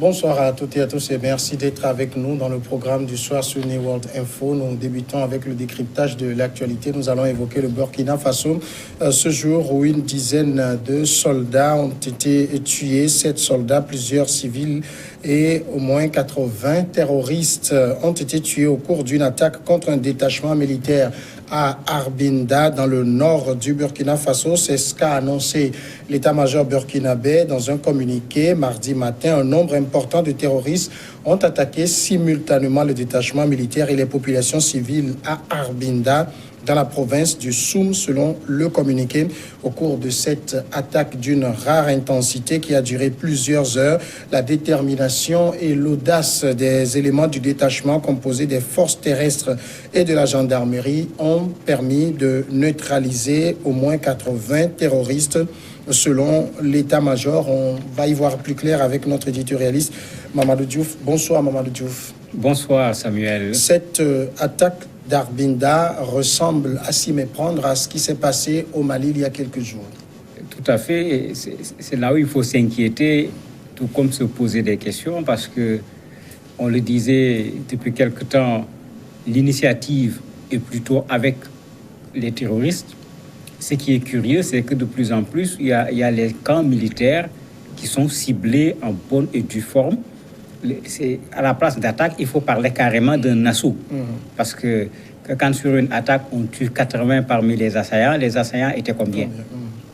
Bonsoir à toutes et à tous et merci d'être avec nous dans le programme du soir sur New World Info. Nous débutons avec le décryptage de l'actualité. Nous allons évoquer le Burkina Faso. Ce jour où une dizaine de soldats ont été tués, 7 soldats, plusieurs civils et au moins 80 terroristes ont été tués au cours d'une attaque contre un détachement militaire à Arbinda, dans le nord du Burkina Faso. C'est ce qu'a annoncé l'état-major burkinabé dans un communiqué. Mardi matin, un nombre important de terroristes ont attaqué simultanément le détachement militaire et les populations civiles à Arbinda, dans la province du Soum, selon le communiqué. Au cours de cette attaque d'une rare intensité qui a duré plusieurs heures, la détermination et l'audace des éléments du détachement composé des forces terrestres et de la gendarmerie ont permis de neutraliser au moins 80 terroristes. Selon l'état-major, on va y voir plus clair avec notre éditorialiste Mamadou Diouf. Bonsoir Mamadou Diouf. Bonsoir Samuel. Cette attaque d'Arbinda ressemble à s'y méprendre à ce qui s'est passé au Mali il y a quelques jours. Tout à fait. C'est là où il faut s'inquiéter, tout comme se poser des questions, parce que, on le disait depuis quelque temps, l'initiative est plutôt avec les terroristes. Ce qui est curieux, c'est que de plus en plus, il y a les camps militaires qui sont ciblés en bonne et due forme. À la place d'attaque, il faut parler carrément d'un assaut. Parce que quand sur une attaque, on tue 80 parmi les assaillants étaient combien?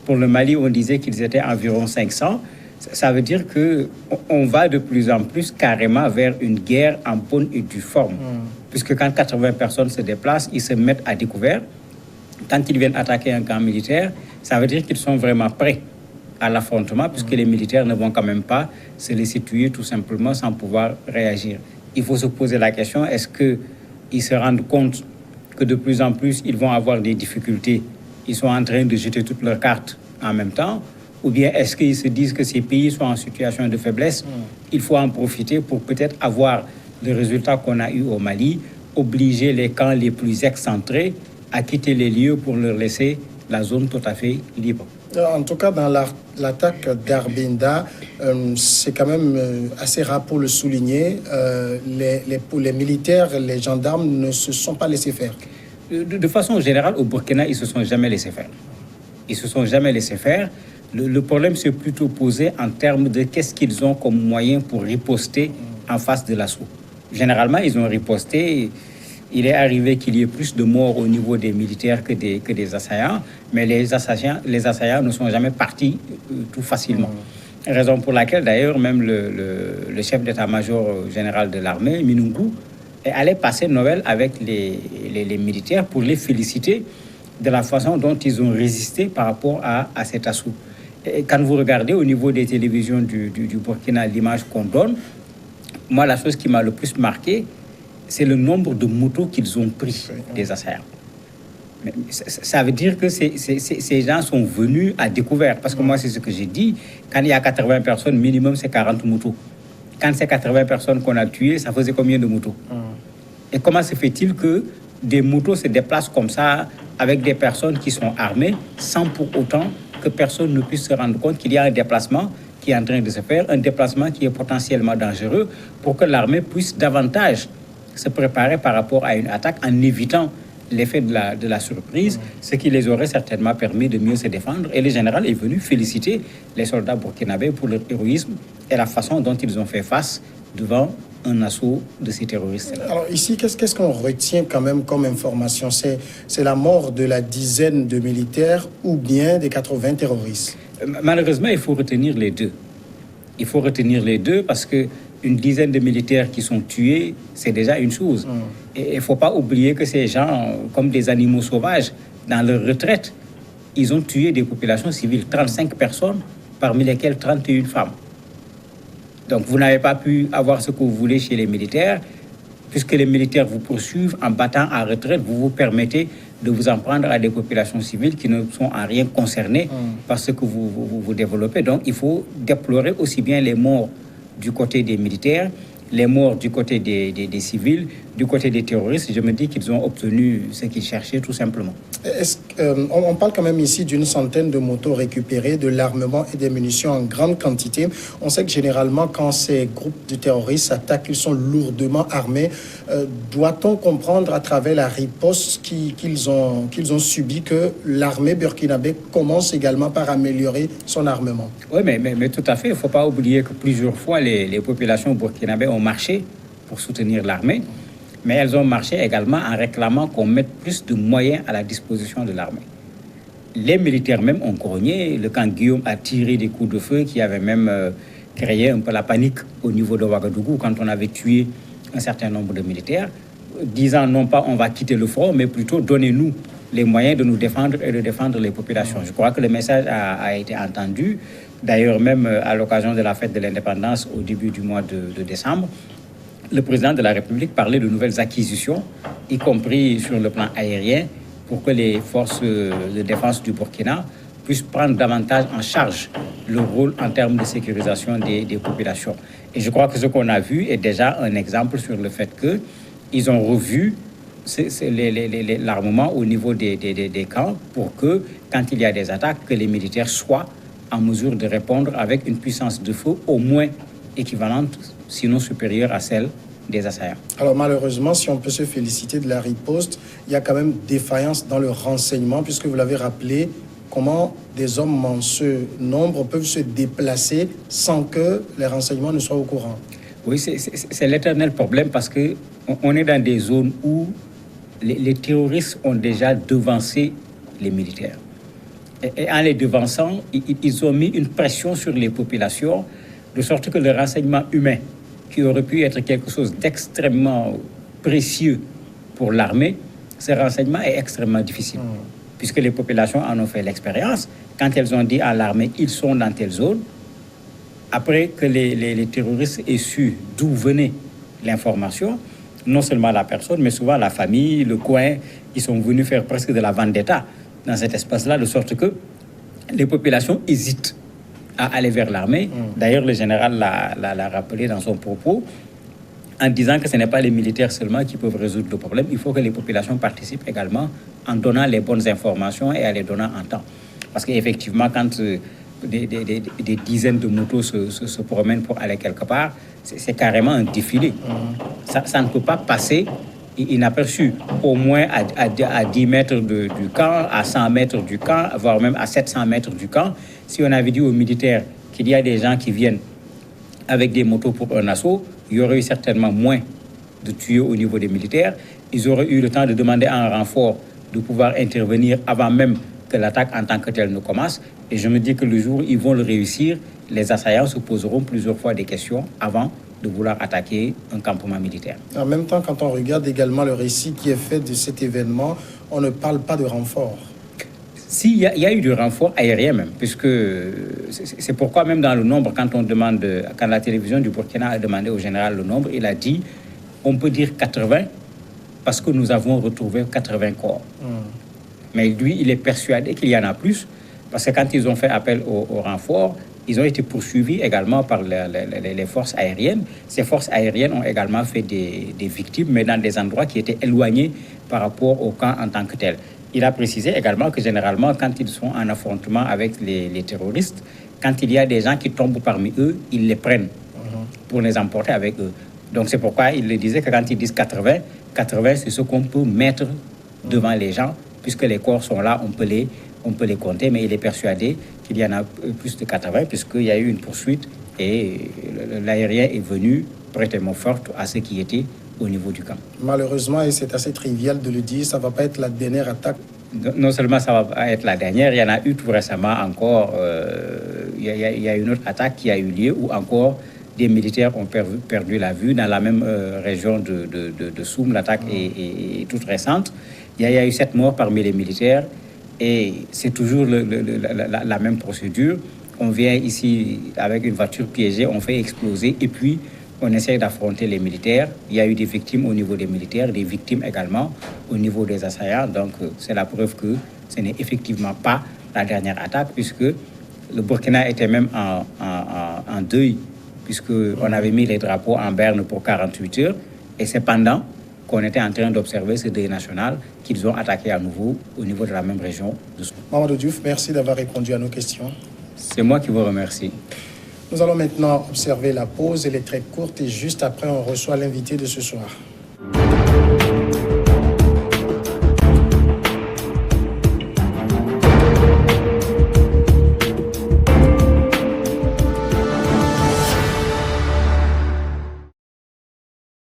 Pour le Mali, on disait qu'ils étaient environ 500. Ça veut dire qu'on va de plus en plus carrément vers une guerre en bonne et due forme. Puisque quand 80 personnes se déplacent, ils se mettent à découvert. Quand ils viennent attaquer un camp militaire, ça veut dire qu'ils sont vraiment prêts à l'affrontement, puisque les militaires ne vont quand même pas se laisser tuer tout simplement sans pouvoir réagir. Il faut se poser la question, est-ce qu'ils se rendent compte que de plus en plus, ils vont avoir des difficultés? Ils sont en train de jeter toutes leurs cartes en même temps? Ou bien est-ce qu'ils se disent que ces pays sont en situation de faiblesse? Il faut en profiter pour peut-être avoir le résultat qu'on a eu au Mali, obliger les camps les plus excentrés à quitter les lieux pour leur laisser la zone tout à fait libre. En tout cas, dans l'attaque d'Arbinda, c'est quand même assez rare pour le souligner. Les militaires, les gendarmes ne se sont pas laissés faire. De façon générale, au Burkina, ils ne se sont jamais laissés faire. Ils ne se sont jamais laissés faire. Le problème s'est plutôt posé en termes de qu'est-ce qu'ils ont comme moyen pour riposter en face de l'assaut. Généralement, ils ont riposté. Il est arrivé qu'il y ait plus de morts au niveau des militaires que des assaillants, mais les assaillants ne sont jamais partis tout facilement. Raison pour laquelle, d'ailleurs, même le chef d'état-major général de l'armée, Minungu, est allé passer Noël avec les militaires pour les féliciter de la façon dont ils ont résisté par rapport à cet assaut. Et quand vous regardez au niveau des télévisions du Burkina l'image qu'on donne, moi, la chose qui m'a le plus marqué, c'est le nombre de motos qu'ils ont pris des assaillants. Mais ça veut dire que ces gens sont venus à découvert. Parce que moi, c'est ce que j'ai dit. Quand il y a 80 personnes, minimum, c'est 40 motos. Quand c'est 80 personnes qu'on a tuées, ça faisait combien de motos? Et comment se fait-il que des motos se déplacent comme ça avec des personnes qui sont armées sans pour autant que personne ne puisse se rendre compte qu'il y a un déplacement qui est en train de se faire, un déplacement qui est potentiellement dangereux pour que l'armée puisse davantage se préparer par rapport à une attaque en évitant l'effet de la surprise, ce qui les aurait certainement permis de mieux se défendre. Et le général est venu féliciter les soldats burkinabés pour leur héroïsme et la façon dont ils ont fait face devant un assaut de ces terroristes-là. Alors ici, qu'est-ce qu'on retient quand même comme information? C'est la mort de la dizaine de militaires ou bien des 80 terroristes? Malheureusement, il faut retenir les deux. Il faut retenir les deux parce que une dizaine de militaires qui sont tués, c'est déjà une chose. Et il ne faut pas oublier que ces gens, comme des animaux sauvages, dans leur retraite, ils ont tué des populations civiles, 35 personnes, parmi lesquelles 31 femmes. Donc vous n'avez pas pu avoir ce que vous voulez chez les militaires, puisque les militaires vous poursuivent en battant à retraite, vous vous permettez de vous en prendre à des populations civiles qui ne sont en rien concernées par ce que vous développez. Donc il faut déplorer aussi bien les morts du côté des militaires, les morts du côté des civils, du côté des terroristes. Je me dis qu'ils ont obtenu ce qu'ils cherchaient tout simplement. On parle quand même ici d'une centaine de motos récupérées, de l'armement et des munitions en grande quantité. On sait que généralement, quand ces groupes de terroristes attaquent, ils sont lourdement armés. Doit-on comprendre à travers la riposte qu'ils ont subie que l'armée burkinabé commence également par améliorer son armement? Oui, mais tout à fait. Il ne faut pas oublier que plusieurs fois, les populations burkinabées ont marché pour soutenir l'armée. Mais elles ont marché également en réclamant qu'on mette plus de moyens à la disposition de l'armée. Les militaires même ont grogné. Le camp Guillaume a tiré des coups de feu qui avaient même créé un peu la panique au niveau de Ouagadougou quand on avait tué un certain nombre de militaires, disant non pas on va quitter le front, mais plutôt donnez-nous les moyens de nous défendre et de défendre les populations. Je crois que le message a été entendu. D'ailleurs, même à l'occasion de la fête de l'indépendance au début du mois de décembre, le président de la République parlait de nouvelles acquisitions, y compris sur le plan aérien, pour que les forces de défense du Burkina puissent prendre davantage en charge le rôle en termes de sécurisation des populations. Et je crois que ce qu'on a vu est déjà un exemple sur le fait qu'ils ont revu l'armement au niveau des camps pour que, quand il y a des attaques, que les militaires soient en mesure de répondre avec une puissance de feu au moins équivalente, sinon supérieure à celle des assaillants. Alors malheureusement, si on peut se féliciter de la riposte, il y a quand même défaillance dans le renseignement, puisque vous l'avez rappelé, comment des hommes en ce nombre peuvent se déplacer sans que les renseignements ne soient au courant. Oui, c'est l'éternel problème parce qu'on est dans des zones où les terroristes ont déjà devancé les militaires. Et en les devançant, ils ont mis une pression sur les populations, de sorte que le renseignement humain, qui aurait pu être quelque chose d'extrêmement précieux pour l'armée, ce renseignement est extrêmement difficile. Puisque les populations en ont fait l'expérience. Quand elles ont dit à l'armée, ils sont dans telle zone, après que les terroristes aient su d'où venait l'information, non seulement la personne, mais souvent la famille, le coin, ils sont venus faire presque de la vendetta dans cet espace-là, de sorte que les populations hésitent à aller vers l'armée. D'ailleurs, le général l'a rappelé dans son propos, en disant que ce n'est pas les militaires seulement qui peuvent résoudre le problème. Il faut que les populations participent également en donnant les bonnes informations et en les donnant en temps. Parce qu'effectivement, quand des dizaines de motos se promènent pour aller quelque part, c'est carrément un défilé. Ça ne peut pas passer inaperçu. Au moins à 10 mètres du camp, à 100 mètres du camp, voire même à 700 mètres du camp. Si on avait dit aux militaires qu'il y a des gens qui viennent avec des motos pour un assaut, il y aurait eu certainement moins de tuyaux au niveau des militaires. Ils auraient eu le temps de demander un renfort, de pouvoir intervenir avant même que l'attaque en tant que telle ne commence. Et je me dis que le jour où ils vont le réussir, les assaillants se poseront plusieurs fois des questions avant de vouloir attaquer un campement militaire. En même temps, quand on regarde également le récit qui est fait de cet événement, on ne parle pas de renfort. Si, il y a eu du renfort aérien même, puisque c'est pourquoi même dans le nombre, quand la télévision du Burkina a demandé au général le nombre, il a dit, on peut dire 80, parce que nous avons retrouvé 80 corps. Mais lui, il est persuadé qu'il y en a plus, parce que quand ils ont fait appel au renfort, ils ont été poursuivis également par les forces aériennes. Ces forces aériennes ont également fait des victimes, mais dans des endroits qui étaient éloignés par rapport au camp en tant que tel. Il a précisé également que généralement, quand ils sont en affrontement avec les terroristes, quand il y a des gens qui tombent parmi eux, ils les prennent pour les emporter avec eux. Donc c'est pourquoi il le disait que quand ils disent 80, c'est ce qu'on peut mettre devant les gens, puisque les corps sont là, on peut les compter, mais il est persuadé qu'il y en a plus de 80, puisqu'il y a eu une poursuite et l'aérien est venu prêter main forte à ceux qui étaient au niveau du camp. Malheureusement, et c'est assez trivial de le dire, ça ne va pas être la dernière attaque. Non seulement ça va pas être la dernière, il y en a eu tout récemment encore, il y a une autre attaque qui a eu lieu où encore des militaires ont perdu la vue dans la même région de Soum. L'attaque est toute récente. Il y a eu 7 morts parmi les militaires et c'est toujours la même procédure. On vient ici avec une voiture piégée, on fait exploser et puis on essaie d'affronter les militaires. Il y a eu des victimes au niveau des militaires, des victimes également au niveau des assaillants. Donc, c'est la preuve que ce n'est effectivement pas la dernière attaque, puisque le Burkina était même en deuil, puisqu'on avait mis les drapeaux en berne pour 48 heures. Et c'est pendant qu'on était en train d'observer ce deuil national qu'ils ont attaqué à nouveau au niveau de la même région. Mamadou Diouf, merci d'avoir répondu à nos questions. C'est moi qui vous remercie. Nous allons maintenant observer la pause. Elle est très courte et juste après, on reçoit l'invité de ce soir.